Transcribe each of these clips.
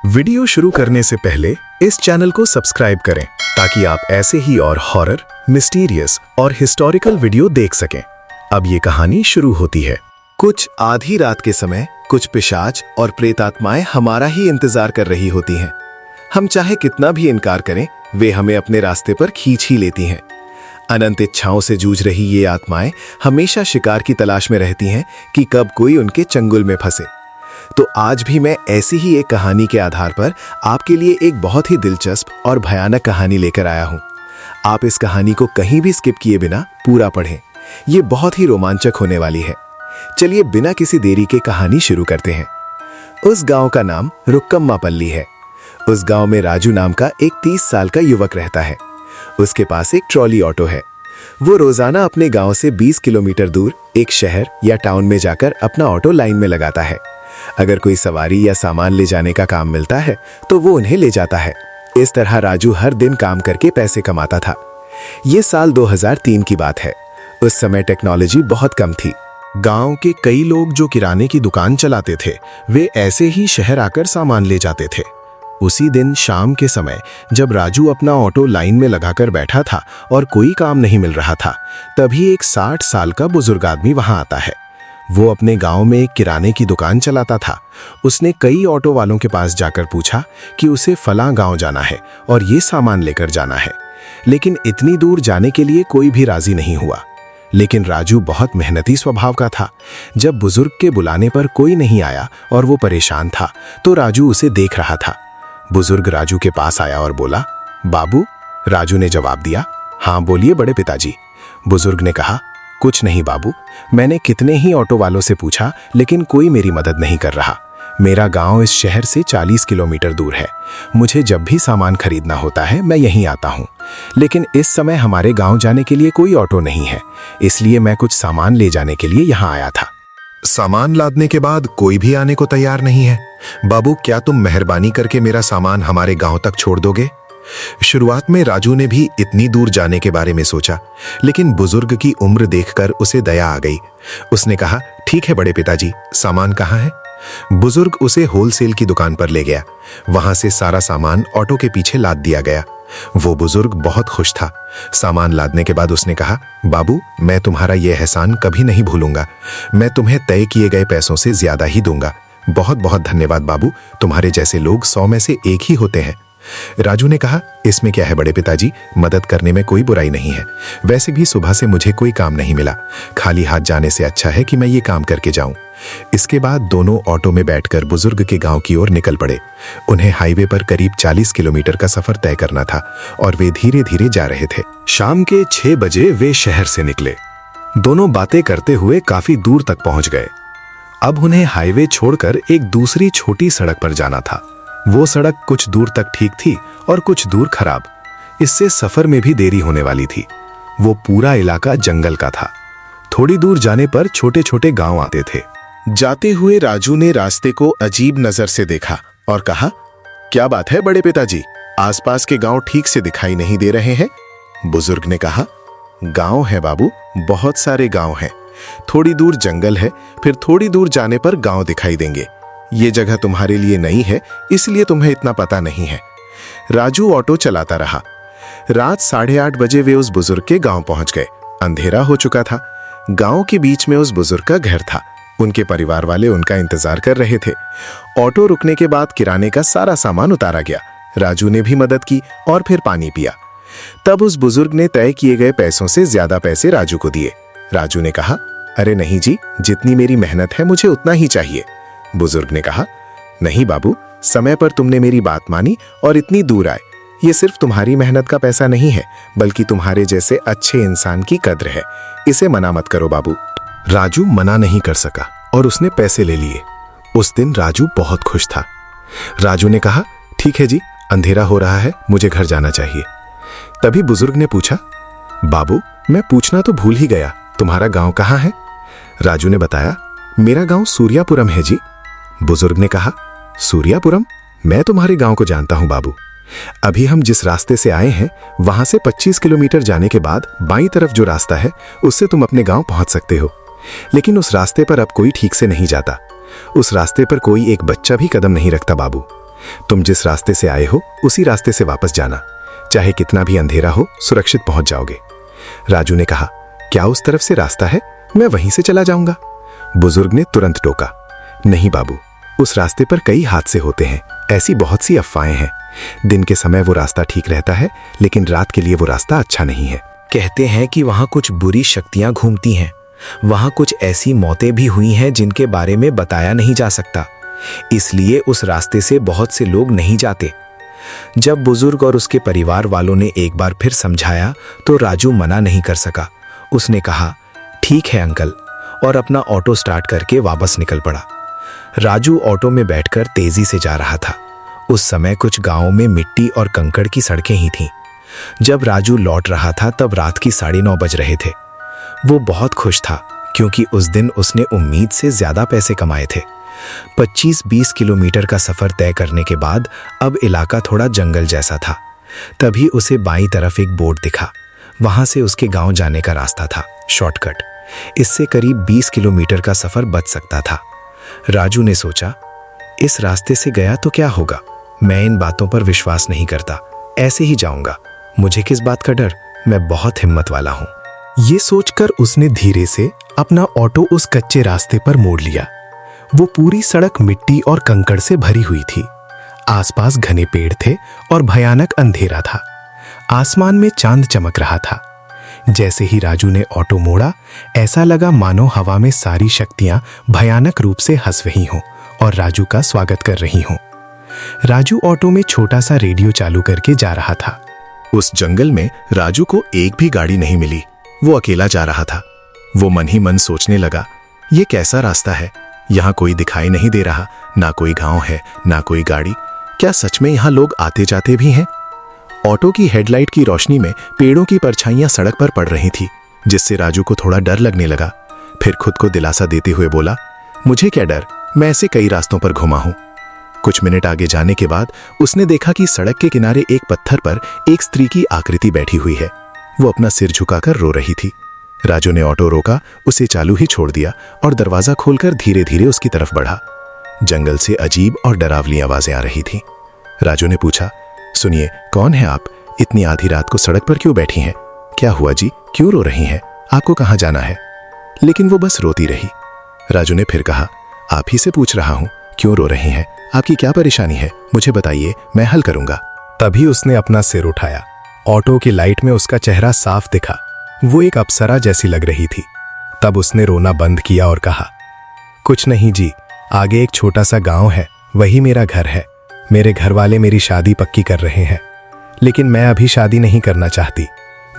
Video शुरू करने से पहले इस चैनल को सब्सक्राइब करें ताकि आप ऐसे ही और हॉरर, मिस्टीरियस और हिस्टोरिकल वीडियो देख सकें। अब ये कहानी शुरू होती है। कुछ आधी रात के समय कुछ पिशाच और प्रेतात्माएं हमारा ही इंतजार कर रही होती हैं। हम चाहे कितना भी इनकार करें, वे हमें अपने रास्ते पर खींच ही लेती हैं। अनंत इच्छाओं से जूझ रही ये आत्माएं हमेशा शिकार की तलाश में रहती हैं कि कब कोई उनके चंगुल में फंसे। तो आज भी मैं ऐसी ही एक कहानी के आधार पर आपके लिए एक बहुत ही दिलचस्प और भयानक कहानी लेकर आया हूं। आप इस कहानी को कहीं भी स्किप किए बिना पूरा पढ़ें। ये बहुत ही रोमांचक होने वाली है। चलिए बिना किसी देरी के कहानी शुरू करते हैं। उस गांव का नाम रुक्कम्मापल्ली है। उस गांव में राजू नाम का एक 30 साल का युवक रहता है। उसके पास एक ट्रॉली ऑटो है। वो रोजाना अपने गांव से 20 किलोमीटर दूर एक शहर या टाउन में जाकर अपना ऑटो लाइन में लगाता है। अगर कोई सवारी या सामान ले जाने का काम मिलता है तो वो उन्हें ले जाता है। इस तरह राजू हर दिन काम करके पैसे कमाता था। ये साल 2003 की बात है। उस समय टेक्नोलॉजी बहुत कम थी। गांव के कई लोग जो किराने की दुकान चलाते थे, वे ऐसे ही शहर आकर सामान ले जाते थे। उसी दिन शाम के समय जब राजू अपना ऑटो लाइन में लगाकर बैठा था और कोई काम नहीं मिल रहा था, तभी एक 60 साल का बुजुर्ग आदमी वहां आता है। वो अपने गांव में एक किराने की दुकान चलाता था। उसने कई ऑटो वालों के पास जाकर पूछा कि उसे फलां गांव जाना है और ये सामान लेकर जाना है, लेकिन इतनी दूर जाने के लिए कोई भी राजी नहीं हुआ। लेकिन राजू बहुत मेहनती स्वभाव का था। जब बुजुर्ग के बुलाने पर कोई नहीं आया और वो परेशान था, तो राजू उसे देख रहा था। बुजुर्ग राजू के पास आया और बोला, बाबू। राजू ने जवाब दिया, हाँ बोलिए बड़े पिताजी। बुजुर्ग ने कहा, कुछ नहीं बाबू, मैंने कितने ही ऑटो वालों से पूछा लेकिन कोई मेरी मदद नहीं कर रहा। मेरा गांव इस शहर से 40 किलोमीटर दूर है। मुझे जब भी सामान खरीदना होता है मैं यहीं आता हूँ, लेकिन इस समय हमारे गांव जाने के लिए कोई ऑटो नहीं है, इसलिए मैं कुछ सामान ले जाने के लिए यहाँ आया था। सामान लादने के बाद कोई भी आने को तैयार नहीं है। बाबू, क्या तुम मेहरबानी करके मेरा सामान हमारे गांव तक छोड़ दोगे? शुरुआत में राजू ने भी इतनी दूर जाने के बारे में सोचा, लेकिन बुजुर्ग की उम्र देखकर उसे दया आ गई। उसने कहा, ठीक है बड़े पिताजी, सामान कहाँ है? बुजुर्ग उसे होलसेल की दुकान पर ले गया। वहां से सारा सामान ऑटो के पीछे लाद दिया गया। वो बुजुर्ग बहुत खुश था। सामान लादने के बाद उसने कहा, बाबू, मैं तुम्हारा यह एहसान कभी नहीं भूलूंगा। मैं तुम्हें तय किए गए पैसों से ज्यादा ही दूंगा। बहुत बहुत धन्यवाद बाबू, तुम्हारे जैसे लोग 100 में से एक ही होते हैं। राजू ने कहा, इसमें क्या है बड़े पिताजी, मदद करने में कोई बुराई नहीं है। वैसे भी सुबह से मुझे कोई काम नहीं मिला। खाली हाथ जाने से अच्छा है कि मैं ये काम करके जाऊं। इसके बाद दोनों ऑटो में बैठकर बुजुर्ग के गांव की ओर निकल पड़े। उन्हें हाईवे पर करीब 40 किलोमीटर का सफर तय करना था और वे धीरे धीरे जा रहे थे। शाम के 6 बजे वे शहर से निकले। दोनों बातें करते हुए काफी दूर तक पहुंच गए। अब उन्हें हाईवे छोड़कर एक दूसरी छोटी सड़क पर जाना था। वो सड़क कुछ दूर तक ठीक थी और कुछ दूर खराब। इससे सफर में भी देरी होने वाली थी। वो पूरा इलाका जंगल का था। थोड़ी दूर जाने पर छोटे छोटे गांव आते थे। जाते हुए राजू ने रास्ते को अजीब नजर से देखा और कहा, क्या बात है बड़े पिताजी, आसपास के गांव ठीक से दिखाई नहीं दे रहे हैं? बुजुर्ग ने कहा, गांव है बाबू, बहुत सारे गांव हैं। थोड़ी दूर जंगल है, फिर थोड़ी दूर जाने पर गांव दिखाई देंगे। ये जगह तुम्हारे लिए नई है, इसलिए तुम्हें इतना पता नहीं है। राजू ऑटो चलाता रहा। रात 8:30 बजे वे उस बुजुर्ग के गांव पहुंच गए। अंधेरा हो चुका था। गांव के बीच में उस बुजुर्ग का घर था। उनके परिवार वाले उनका इंतजार कर रहे थे। ऑटो रुकने के बाद किराने का सारा सामान उतारा गया। राजू ने भी मदद की और फिर पानी पिया। तब उस बुजुर्ग ने तय किए गए पैसों से ज्यादा पैसे राजू को दिए। राजू ने कहा, अरे नहीं जी, जितनी मेरी मेहनत है मुझे उतना ही चाहिए। बुजुर्ग ने कहा, नहीं बाबू, समय पर तुमने मेरी बात मानी और इतनी दूर आए। ये सिर्फ तुम्हारी मेहनत का पैसा नहीं है, बल्कि तुम्हारे जैसे अच्छे इंसान की कद्र है। इसे मना मत करो बाबू। राजू मना नहीं कर सका और उसने पैसे ले लिए। उस दिन राजू बहुत खुश था। राजू ने कहा, ठीक है जी, अंधेरा हो रहा है, मुझे घर जाना चाहिए। तभी बुजुर्ग ने पूछा, बाबू, मैं पूछना तो भूल ही गया, तुम्हारा गांव कहाँ है? राजू ने बताया, मेरा गांव सूर्यापुरम है जी। बुजुर्ग ने कहा, सूर्यापुरम? मैं तुम्हारे गांव को जानता हूं बाबू। अभी हम जिस रास्ते से आए हैं वहां से 25 किलोमीटर जाने के बाद बाईं तरफ जो रास्ता है उससे तुम अपने गांव पहुंच सकते हो। लेकिन उस रास्ते पर अब कोई ठीक से नहीं जाता। उस रास्ते पर कोई एक बच्चा भी कदम नहीं रखता बाबू। तुम जिस रास्ते से आए हो उसी रास्ते से वापस जाना, चाहे कितना भी अंधेरा हो सुरक्षित पहुंच जाओगे। राजू ने कहा, क्या उस तरफ से रास्ता है? मैं वहीं से चला जाऊंगा। बुजुर्ग ने तुरंत टोका, नहीं बाबू, उस रास्ते पर कई हादसे होते हैं, ऐसी बहुत सी अफवाहें हैं। दिन के समय वो रास्ता ठीक रहता है, लेकिन रात के लिए वो रास्ता अच्छा नहीं है। कहते हैं कि वहां कुछ बुरी शक्तियां घूमती हैं। वहां कुछ ऐसी मौतें भी हुई हैं जिनके बारे में बताया नहीं जा सकता, इसलिए उस रास्ते से बहुत से लोग नहीं जाते। जब बुजुर्ग और उसके परिवार वालों ने एक बार फिर समझाया तो राजू मना नहीं कर सका। उसने कहा, ठीक है अंकल, और अपना ऑटो स्टार्ट करके वापस निकल पड़ा। राजू ऑटो में बैठकर तेजी से जा रहा था। उस समय कुछ गांवों में मिट्टी और कंकड़ की सड़कें ही थीं। जब राजू लौट रहा था तब रात की 9:30 बज रहे थे। वो बहुत खुश था क्योंकि उस दिन उसने उम्मीद से ज्यादा पैसे कमाए थे। 25-20 किलोमीटर का सफर तय करने के बाद अब इलाका थोड़ा जंगल जैसा था। तभी उसे बाईं तरफ एक बोर्ड दिखा। वहां से उसके गांव जाने का रास्ता था, शॉर्टकट। इससे करीब 20 किलोमीटर का सफर बच सकता था। राजू ने सोचा, इस रास्ते से गया तो क्या होगा? मैं इन बातों पर विश्वास नहीं करता, ऐसे ही जाऊंगा। मुझे किस बात का डर, मैं बहुत हिम्मत वाला हूं। ये सोचकर उसने धीरे से अपना ऑटो उस कच्चे रास्ते पर मोड़ लिया। वो पूरी सड़क मिट्टी और कंकड़ से भरी हुई थी। आसपास घने पेड़ थे और भयानक अंधेरा था। आसमान में चांद चमक रहा था। जैसे ही राजू ने ऑटो मोड़ा, ऐसा लगा मानो हवा में सारी शक्तियां भयानक रूप से हंस रही हों और राजू का स्वागत कर रही हों। राजू ऑटो में छोटा सा रेडियो चालू करके जा रहा था। उस जंगल में राजू को एक भी गाड़ी नहीं मिली। वो अकेला जा रहा था। वो मन ही मन सोचने लगा, ये कैसा रास्ता है? यहाँ कोई दिखाई नहीं दे रहा, ना कोई गांव है, ना कोई गाड़ी। क्या सच में यहाँ लोग आते जाते भी हैं? ऑटो की हेडलाइट की रोशनी में पेड़ों की परछाइयां सड़क पर पड़ रही थी, जिससे राजू को थोड़ा डर लगने लगा। फिर खुद को दिलासा देते हुए बोला, मुझे क्या डर, मैं ऐसे कई रास्तों पर घुमा हूं। कुछ मिनट आगे जाने के बाद उसने देखा कि सड़क के किनारे एक पत्थर पर एक स्त्री की आकृति बैठी हुई है। वो अपना सिर झुकाकर रो रही थी। राजू ने ऑटो रोका, उसे चालू ही छोड़ दिया और दरवाजा खोलकर धीरे धीरे उसकी तरफ बढ़ा। जंगल से अजीब और डरावनी आवाजें आ रही थीं। राजू ने पूछा, सुनिए, कौन है आप? इतनी आधी रात को सड़क पर क्यों बैठी हैं? क्या हुआ जी, क्यों रो रही हैं? आपको कहां जाना है? लेकिन वो बस रोती रही। राजू ने फिर कहा, आप ही से पूछ रहा हूं, क्यों रो रही हैं? आपकी क्या परेशानी है? मुझे बताइए, मैं हल करूंगा। तभी उसने अपना सिर उठाया। ऑटो की लाइट में उसका चेहरा साफ दिखा। वो एक अप्सरा जैसी लग रही थी। तब उसने रोना बंद किया और कहा, कुछ नहीं जी, आगे एक छोटा सा गांव है, वही मेरा घर है। मेरे घर वाले मेरी शादी पक्की कर रहे हैं, लेकिन मैं अभी शादी नहीं करना चाहती।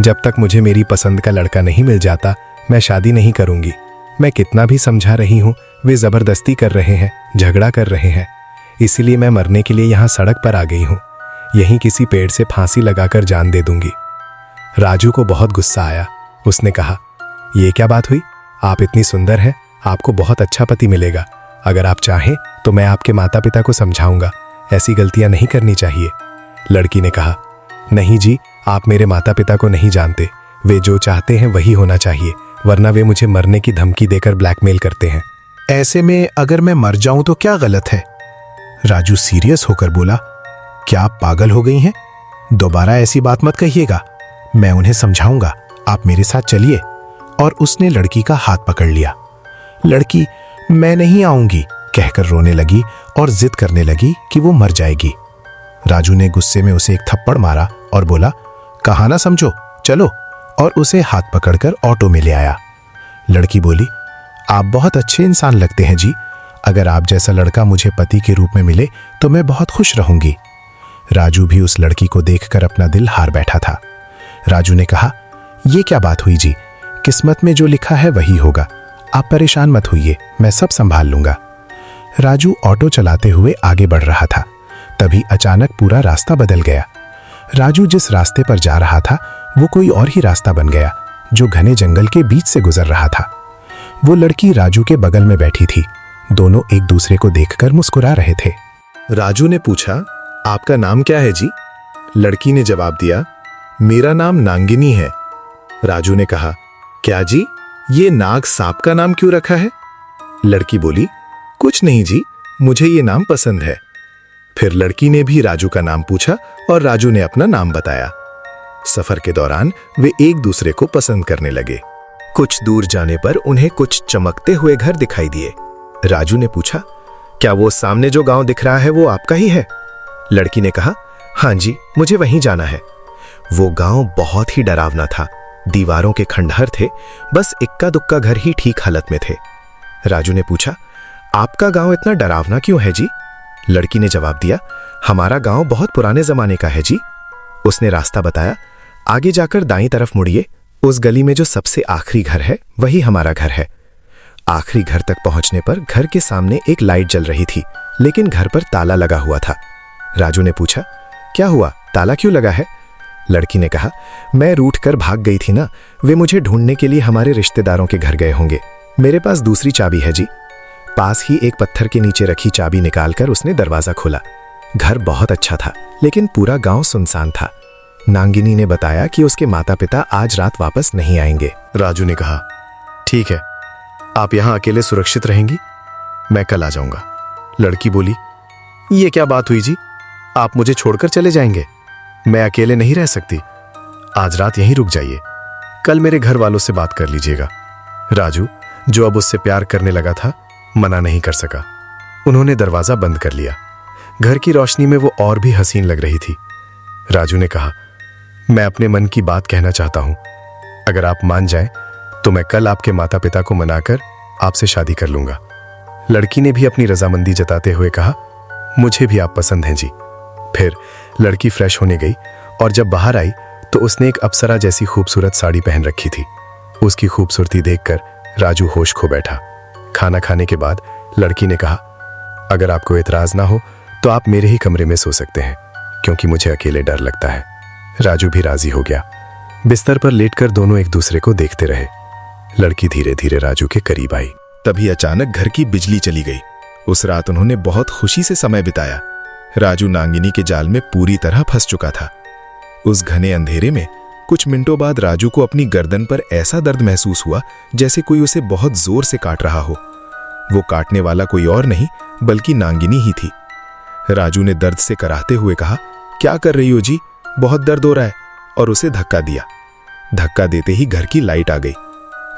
जब तक मुझे मेरी पसंद का लड़का नहीं मिल जाता, मैं शादी नहीं करूंगी। मैं कितना भी समझा रही हूं, वे जबरदस्ती कर रहे हैं, झगड़ा कर रहे हैं। इसीलिए मैं मरने के लिए यहाँ सड़क पर आ गई हूँ। यहीं किसी पेड़ से फांसी लगाकर जान दे दूंगी। राजू को बहुत गुस्सा आया। उसने कहा, ये क्या बात हुई? आप इतनी सुंदर हैं, आपको बहुत अच्छा पति मिलेगा। अगर आप चाहें तो मैं आपके माता पिता को समझाऊंगा, ऐसी गलतियां नहीं करनी चाहिए। लड़की ने कहा, नहीं जी, आप मेरे माता पिता को नहीं जानते। वे जो चाहते हैं वही होना चाहिए, वरना वे मुझे मरने की धमकी देकर ब्लैकमेल करते हैं। ऐसे में अगर मैं मर जाऊं तो क्या गलत है? राजू सीरियस होकर बोला, क्या आप पागल हो गई हैं? दोबारा ऐसी बात मत कहिएगा, मैं उन्हें समझाऊंगा, आप मेरे साथ चलिए। और उसने लड़की का हाथ पकड़ लिया। लड़की मैं नहीं आऊंगी कहकर रोने लगी और जिद करने लगी कि वो मर जाएगी। राजू ने गुस्से में उसे एक थप्पड़ मारा और बोला, कहा ना समझो, चलो, और उसे हाथ पकड़कर ऑटो में ले आया। लड़की बोली, आप बहुत अच्छे इंसान लगते हैं जी। अगर आप जैसा लड़का मुझे पति के रूप में मिले तो मैं बहुत खुश रहूंगी। राजू भी उस लड़की को देखकर अपना दिल हार बैठा था। राजू ने कहा, ये क्या बात हुई जी? किस्मत में जो लिखा है वही होगा। आप परेशान मत होइए, मैं सब संभाल लूंगा। राजू ऑटो चलाते हुए आगे बढ़ रहा था। तभी अचानक पूरा रास्ता बदल गया। राजू जिस रास्ते पर जा रहा था वो कोई और ही रास्ता बन गया, जो घने जंगल के बीच से गुजर रहा था। वो लड़की राजू के बगल में बैठी थी। दोनों एक दूसरे को देखकर मुस्कुरा रहे थे। राजू ने पूछा, आपका नाम क्या है जी? लड़की ने जवाब दिया, मेरा नाम नांगिनी है। राजू ने कहा, क्या जी, ये नाग सांप का नाम क्यों रखा है? लड़की बोली, कुछ नहीं जी, मुझे ये नाम पसंद है। फिर लड़की ने भी राजू का नाम पूछा और राजू ने अपना नाम बताया। सफर के दौरान वे एक दूसरे को पसंद करने लगे। कुछ दूर जाने पर उन्हें कुछ चमकते हुए घर दिखाई दिए। राजू ने पूछा, क्या वो सामने जो गांव दिख रहा है वो आपका ही है? लड़की ने कहा, हाँ जी, मुझे वहीं जाना है। वो गांव बहुत ही डरावना था। दीवारों के खंडहर थे, बस इक्का दुक्का घर ही ठीक हालत में थे। राजू ने पूछा, आपका गांव इतना डरावना क्यों है जी? लड़की ने जवाब दिया, हमारा गांव बहुत पुराने जमाने का है जी। उसने रास्ता बताया, आगे जाकर दाईं तरफ मुड़िए, उस गली में जो सबसे आखिरी घर है वही हमारा घर है। आखिरी घर तक पहुंचने पर घर के सामने एक लाइट जल रही थी, लेकिन घर पर ताला लगा हुआ था। राजू ने पूछा, क्या हुआ, ताला क्यों लगा है? लड़की ने कहा, मैं रूठ कर भाग गई थी ना, वे मुझे ढूंढने के लिए हमारे रिश्तेदारों के घर गए होंगे। मेरे पास दूसरी चाबी है जी। पास ही एक पत्थर के नीचे रखी चाबी निकालकर उसने दरवाजा खोला। घर बहुत अच्छा था, लेकिन पूरा गांव सुनसान था। नांगिनी ने बताया कि उसके माता पिता आज रात वापस नहीं आएंगे। राजू ने कहा, ठीक है, आप यहां अकेले सुरक्षित रहेंगी, मैं कल आ जाऊंगा। लड़की बोली, ये क्या बात हुई जी, आप मुझे छोड़कर चले जाएंगे? मैं अकेले नहीं रह सकती। आज रात यहीं रुक जाइए, कल मेरे घर वालों से बात कर लीजिएगा। राजू, जो अब उससे प्यार करने लगा था, मना नहीं कर सका। उन्होंने दरवाजा बंद कर लिया। घर की रोशनी में वो और भी हसीन लग रही थी। राजू ने कहा, मैं अपने मन की बात कहना चाहता हूं। अगर आप मान जाएं, तो मैं कल आपके माता पिता को मनाकर आपसे शादी कर लूंगा। लड़की ने भी अपनी रजामंदी जताते हुए कहा, मुझे भी आप पसंद हैं जी। फिर लड़की फ्रेश होने गई और जब बाहर आई तो उसने एक अप्सरा जैसी खूबसूरत साड़ी पहन रखी थी। उसकी खूबसूरती देखकर राजू होश खो बैठा। खाना खाने के बाद लड़की ने कहा, अगर आपको एतराज ना हो तो आप मेरे ही कमरे में सो सकते हैं, क्योंकि मुझे अकेले डर लगता है। राजू भी राजी हो गया। बिस्तर पर लेटकर दोनों एक दूसरे को देखते रहे। लड़की धीरे धीरे राजू के करीब आई। तभी अचानक घर की बिजली चली गई। उस रात उन्होंने बहुत खुशी से समय बिताया। राजू नांगिनी के जाल में पूरी तरह फंस चुका था। उस घने अंधेरे में कुछ मिनटों बाद राजू को अपनी गर्दन पर ऐसा दर्द महसूस हुआ जैसे कोई उसे बहुत जोर से काट रहा हो। वो काटने वाला कोई और नहीं बल्कि नांगिनी ही थी। राजू ने दर्द से कराहते हुए कहा, क्या कर रही हो जी, बहुत दर्द हो रहा है, और उसे धक्का दिया। धक्का देते ही घर की लाइट आ गई।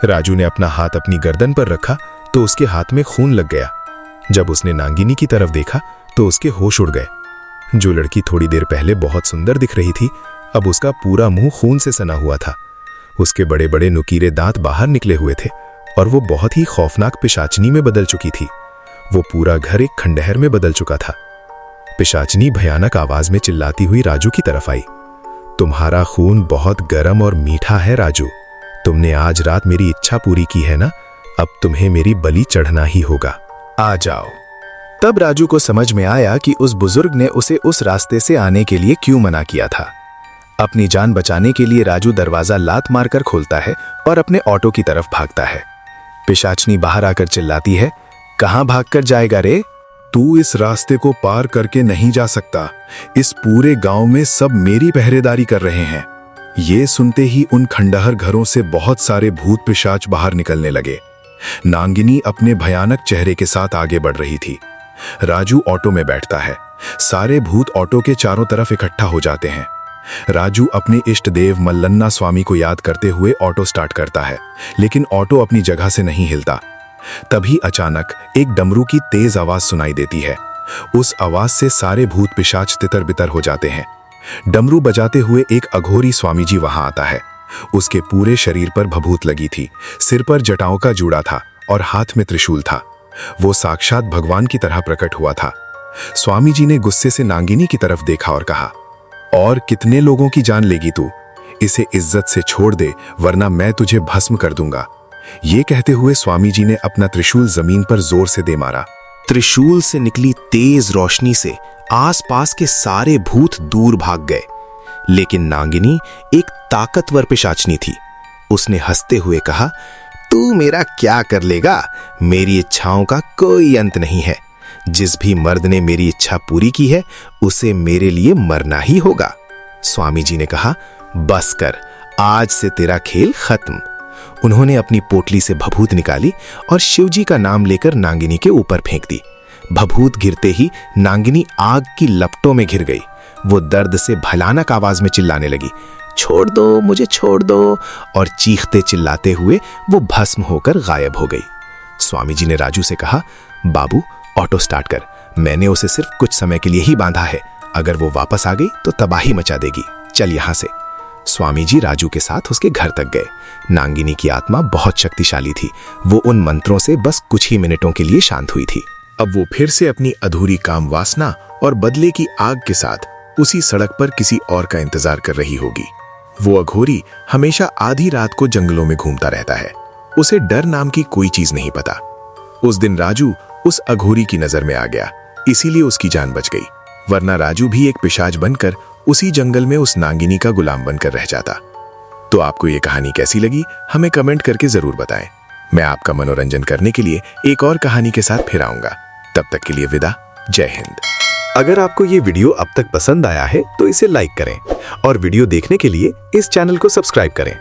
राजू ने अपना हाथ अपनी गर्दन पर रखा तो उसके हाथ में खून लग गया। जब उसने नांगिनी की तरफ देखा तो उसके होश उड़ गए। जो लड़की थोड़ी देर पहले बहुत सुंदर दिख रही थी, अब उसका पूरा मुंह खून से सना हुआ था। उसके बड़े बड़े नुकीले दांत बाहर निकले हुए थे और वो बहुत ही खौफनाक पिशाचनी में बदल चुकी थी। वो पूरा घर एक खंडहर में बदल चुका था। पिशाचनी भयानक आवाज में चिल्लाती हुई राजू की तरफ आई, तुम्हारा खून बहुत गर्म और मीठा है राजू, तुमने आज रात मेरी इच्छा पूरी की है ना, अब तुम्हें मेरी बलि चढ़ना ही होगा, आ जाओ। तब राजू को समझ में आया कि उस बुजुर्ग ने उसे उस रास्ते से आने के लिए क्यों मना किया था। अपनी जान बचाने के लिए राजू दरवाजा लात मारकर खोलता है और अपने ऑटो की तरफ भागता है। पिशाचनी बाहर आकर चिल्लाती है, कहां भागकर जाएगा रे? तू इस रास्ते को पार करके नहीं जा सकता। इस पूरे गांव में सब मेरी पहरेदारी कर रहे हैं। ये सुनते ही उन खंडहर घरों से बहुत सारे भूत पिशाच बाहर निकलने लगे। नांगिनी अपने भयानक चेहरे के साथ आगे बढ़ रही थी। राजू ऑटो में बैठता है। सारे भूत ऑटो के चारों तरफ इकट्ठा हो जाते हैं। राजू अपने इष्ट देव मल्लन्ना स्वामी को याद करते हुए ऑटो स्टार्ट करता है, लेकिन ऑटो अपनी जगह से नहीं हिलता। तभी अचानक एक डमरू की तेज आवाज सुनाई देती है। उस आवाज से सारे भूत पिशाच तितर बितर हो जाते हैं। डमरू बजाते हुए एक अघोरी स्वामी जी वहां आता है। उसके पूरे शरीर पर भभूत लगी थी, सिर पर जटाओं का जूड़ा था और हाथ में त्रिशूल था। वो साक्षात भगवान की तरह प्रकट हुआ था। स्वामी जी ने गुस्से से नांगिनी की तरफ देखा और कहा, और कितने लोगों की जान लेगी तू? इसे इज्जत से छोड़ दे, वरना मैं तुझे भस्म कर दूंगा। ये कहते हुए स्वामी जी ने अपना त्रिशूल जमीन पर जोर से दे मारा। त्रिशूल से निकली तेज रोशनी से आसपास के सारे भूत दूर भाग गए, लेकिन नांगिनी एक ताकतवर पिशाचनी थी। उसने हंसते हुए कहा, तू मेरा क्या कर लेगा? मेरी इच्छाओं का कोई अंत नहीं है। जिस भी मर्द ने मेरी इच्छा पूरी की है, उसे मेरे लिए मरना ही होगा। स्वामी जी ने कहा, बस कर, आज से तेरा खेल खत्म। उन्होंने अपनी पोटली से भभूत निकाली और शिवजी का नाम लेकर नांगिनी के ऊपर फेंक दी। भभूत गिरते ही नागिनी आग की लपटों में घिर गई। वो दर्द से भयानक आवाज में चिल्लाने लगी, छोड़ दो मुझे, छोड़ दो, और चीखते चिल्लाते हुए वो भस्म होकर गायब हो गई। स्वामी जी ने राजू से कहा, बाबू ऑटो स्टार्ट कर, मैंने उसे सिर्फ कुछ समय के लिए ही बांधा है, अगर वो वापस आ गई तो तबाही मचा देगी, चल यहां से। स्वामी जी राजू के साथ उसके घर तक गए। नागिनी की आत्मा बहुत शक्तिशाली थी, वो उन मंत्रों से बस कुछ ही मिनटों के लिए शांत हुई थी। अब वो फिर से अपनी अधूरी काम वासना और बदले की आग के साथ उसी सड़क पर किसी और का इंतजार कर रही होगी। वो अघोरी हमेशा आधी रात को जंगलों में घूमता रहता है, उसे डर नाम की कोई चीज नहीं पता। उस दिन राजू उस अघोरी की नजर में आ गया, इसीलिए उसकी जान बच गई, वरना राजू भी एक पिशाच बनकर उसी जंगल में उस नागिनी का गुलाम बनकर रह जाता। तो आपको ये कहानी कैसी लगी हमें कमेंट करके जरूर बताएं। मैं आपका मनोरंजन करने के लिए एक और कहानी के साथ फिर आऊंगा। तब तक के लिए विदा, जय हिंद। अगर आपको ये वीडियो अब तक पसंद आया है तो इसे लाइक करें और वीडियो देखने के लिए इस चैनल को सब्सक्राइब करें।